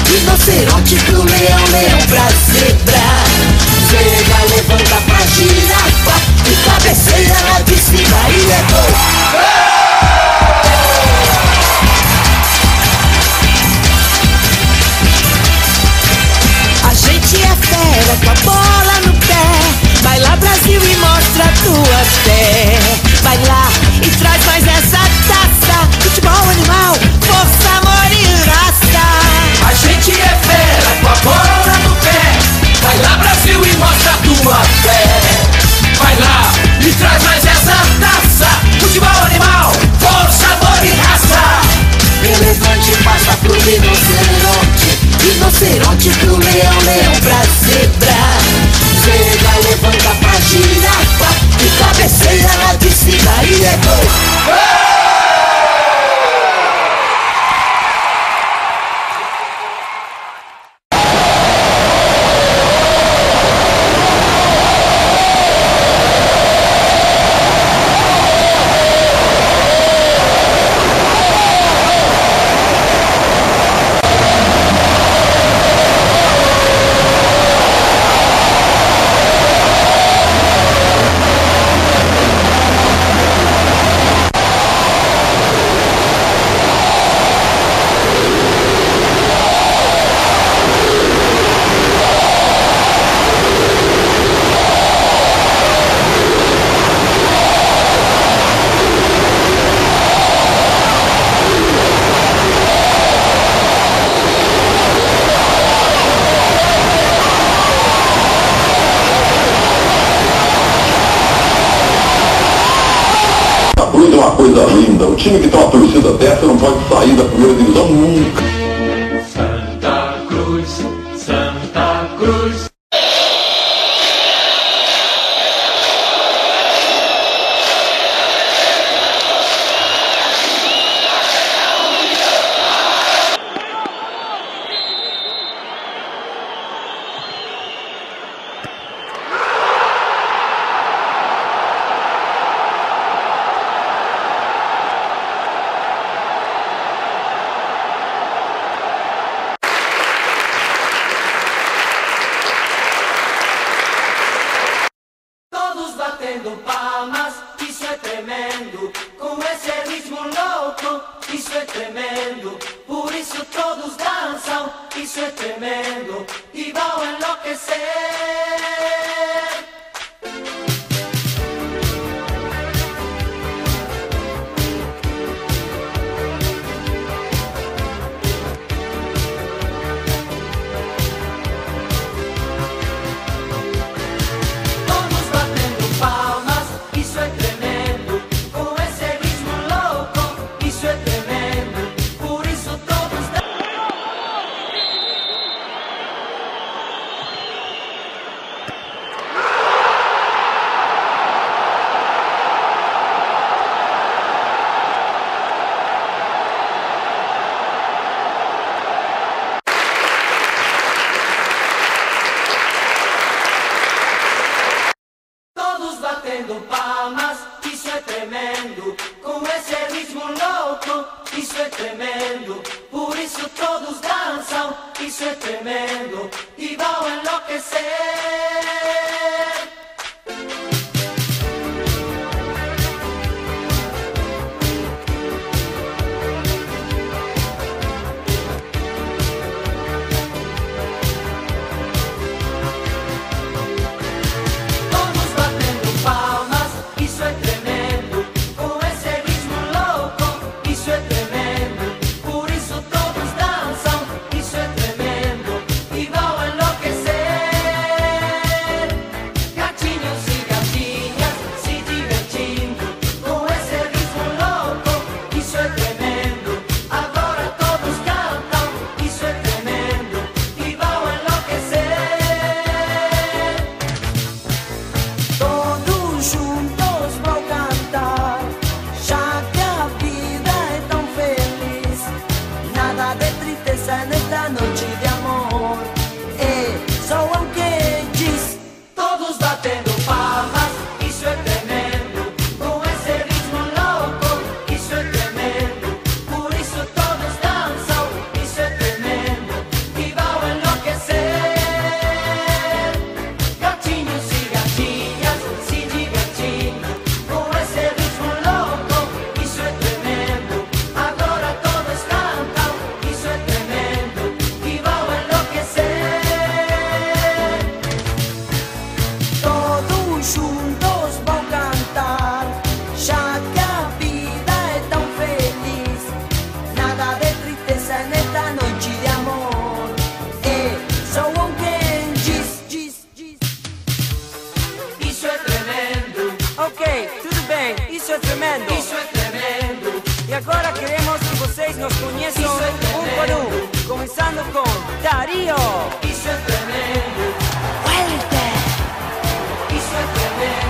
Rinoceronte pro leão, leão pra zebra. Zebra levanta pra girafa e cabeceia lá de cima e é gol. A gente é fera com a bola no pé. Vai lá Brasil e mostra a tua fé. Vai lá e traz mais essa taça. Futebol animal, força, amor e raça. A gente é fera com a bola no pé. Vai lá Brasil e mostra a tua fé. Vai lá e traz mais essa taça. Futebol animal, força, amor e raça. Elefante passa pro rinoceronte. Rinoceronte pro leão, leão pra zebra. Zebra levanta pra girafa e cabeceia lá de cima e é gol. Uma coisa linda, o time que tem uma torcida dessa não pode sair da primeira divisão nunca. Santa Cruz, Santa Cruz. Batendo palmas, isso é tremendo. Com esse ritmo louco, isso é tremendo. Por isso todos dançam, isso é tremendo. E vão enlouquecer. Batendo palmas, isso é tremendo. Com esse ritmo louco, isso é tremendo. Por isso todos dançam, isso é tremendo. E vão enlouquecer. Ok, tudo bem, isso é tremendo. Isso é tremendo. E agora queremos que vocês nos conheçam por começando com Dario. Isso é tremendo. Walter. Isso é tremendo.